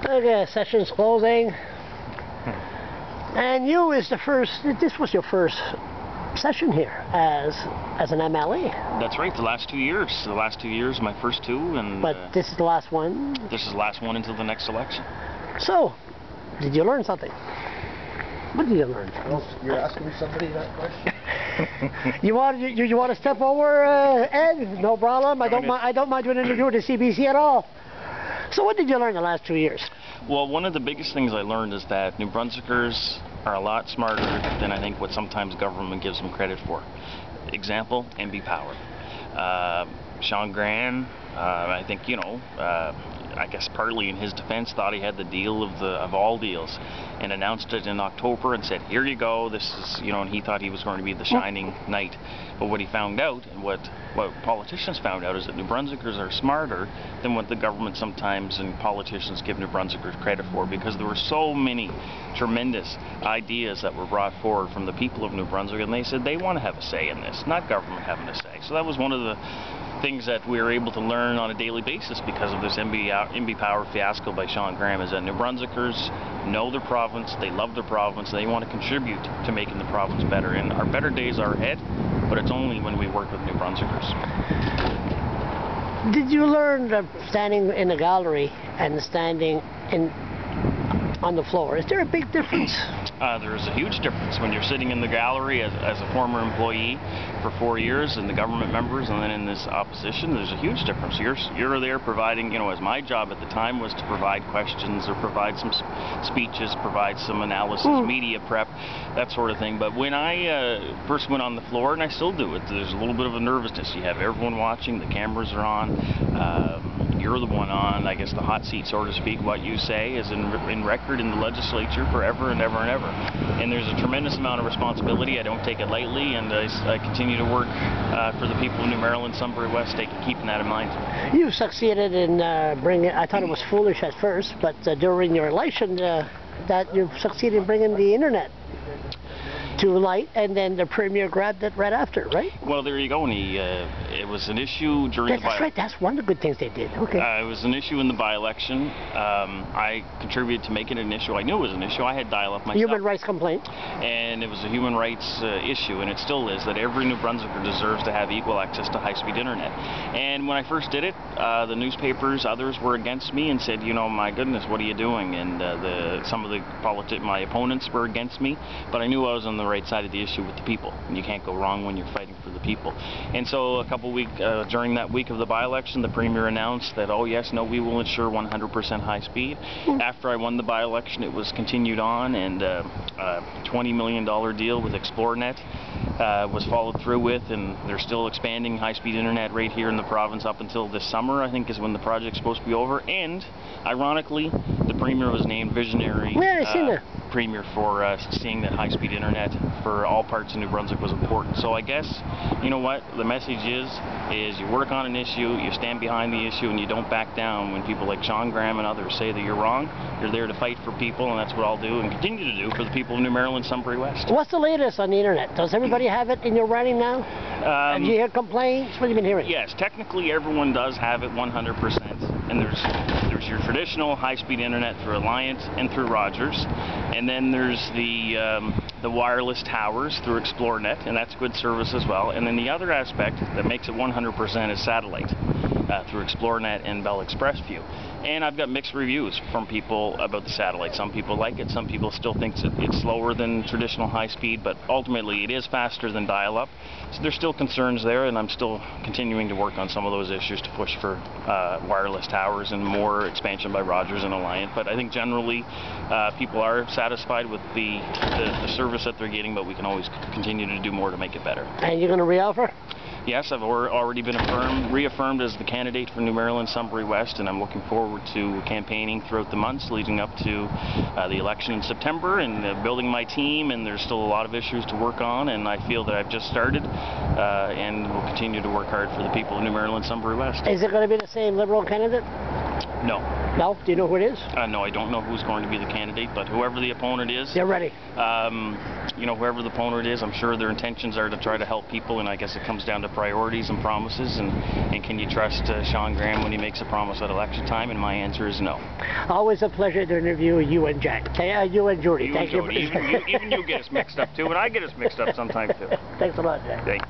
Okay, session's closing. And you is the first, this was your first session here as an MLA. That's right, the last 2 years. The last 2 years, my first two. And but this is the last one? This is the last one until the next election. So, did you learn something? What did you learn? Well, you're asking somebody that question? you want to step over, Ed? No problem. I don't mind doing an interview with the CBC at all. So what did you learn the last 2 years? Well, one of the biggest things I learned is that New Brunswickers are a lot smarter than I think what sometimes government gives them credit for. Example, MB Power. Sean Graham, I think, you know, I guess partly in his defense, thought he had the deal of all deals, and announced it in October and said, here you go, this is, you know, and he thought he was going to be the shining knight. But what he found out, and what politicians found out, is that New Brunswickers are smarter than what the government sometimes and politicians give New Brunswickers credit for, because there were so many tremendous ideas that were brought forward from the people of New Brunswick, and they said they want to have a say in this, not government having a say. So that was one of the things that we were able to learn on a daily basis because of this MB Power fiasco by Sean Graham, is that New Brunswickers know their province, they love their province, they want to contribute to making the province better. And our better days are ahead, but it's only when we work with New Brunswickers. Did you learn that standing in the gallery and standing on the floor, is there a big difference? There is a huge difference when you're sitting in the gallery as a former employee for 4 years, and the government members, and then in this opposition. There's a huge difference. You're there providing, you know, as my job at the time was to provide questions or provide some speeches, provide some analysis, media prep, that sort of thing. But when I first went on the floor, and I still do it, there's a little bit of a nervousness. You have everyone watching, the cameras are on. You're the one on, I guess, the hot seat, so to speak. What you say is in record in the legislature forever and ever and ever. And there's a tremendous amount of responsibility. I don't take it lightly, and I continue to work for the people of New Maryland, Sunbury West, keeping that in mind. You succeeded in bringing, I thought it was foolish at first, but during your election, that you succeeded in bringing the internet to light, and then the Premier grabbed it right after, right? Well, there you go. And it was an issue during the That's right. That's one of the good things they did. Okay. It was an issue in the by-election. I contributed to making it an issue. I knew it was an issue. I had dial-up myself. Human rights complaint. And it was a human rights issue, and it still is, that every New Brunswicker deserves to have equal access to high-speed internet. And when I first did it, the newspapers, others were against me and said, you know, my goodness, what are you doing? And some of my opponents were against me, but I knew I was on the right side of the issue with the people, and you can't go wrong when you're fighting for the people. And so during that week of the by-election, the Premier announced that, oh yes, no, we will ensure 100% high speed. After I won the by-election, it was continued on, and a $20 million deal with ExploreNet was followed through with, and they're still expanding high-speed internet right here in the province up until this summer, I think, is when the project's supposed to be over. And ironically, the Premier was named visionary Premier for seeing that high-speed internet for all parts of New Brunswick was important. So I guess, you know what, the message is you work on an issue, you stand behind the issue, and you don't back down when people like Sean Graham and others say that you're wrong. You're there to fight for people, and that's what I'll do and continue to do for the people of New Maryland, Sunbury West. What's the latest on the internet? Does everybody have it in your writing now? Have you heard complaints? What have you been hearing? Yes, technically everyone does have it 100%, and there's your traditional high-speed internet through Alliant and through Rogers, and then there's the wireless towers through ExploreNet, and that's good service as well. And then the other aspect that makes it 100% is satellite through ExploreNet and Bell Express View. And I've got mixed reviews from people about the satellite. Some people like it, some people still think it's slower than traditional high speed, but ultimately it is faster than dial-up. So there's still concerns there, and I'm still continuing to work on some of those issues to push for wireless towers and more expansion by Rogers and Alliant. But I think generally people are satisfied with the service that they're getting, but we can always continue to do more to make it better. And you're going to re-offer? Yes, I've already been reaffirmed as the candidate for New Maryland, Sunbury West, and I'm looking forward to campaigning throughout the months leading up to the election in September, and building my team, and there's still a lot of issues to work on, and I feel that I've just started, and will continue to work hard for the people of New Maryland, Sunbury West. Is it going to be the same Liberal candidate? No. No? Do you know who it is? No, I don't know who's going to be the candidate, but whoever the opponent is, They're ready. Whoever the opponent is, I'm sure their intentions are to try to help people, and I guess it comes down to priorities and promises, and can you trust Sean Graham when he makes a promise at election time? And my answer is no. Always a pleasure to interview you and Jack. You and Judy. Thank you. Even you get us mixed up too, and I get us mixed up sometimes too. Thanks a lot, Jack. Thanks.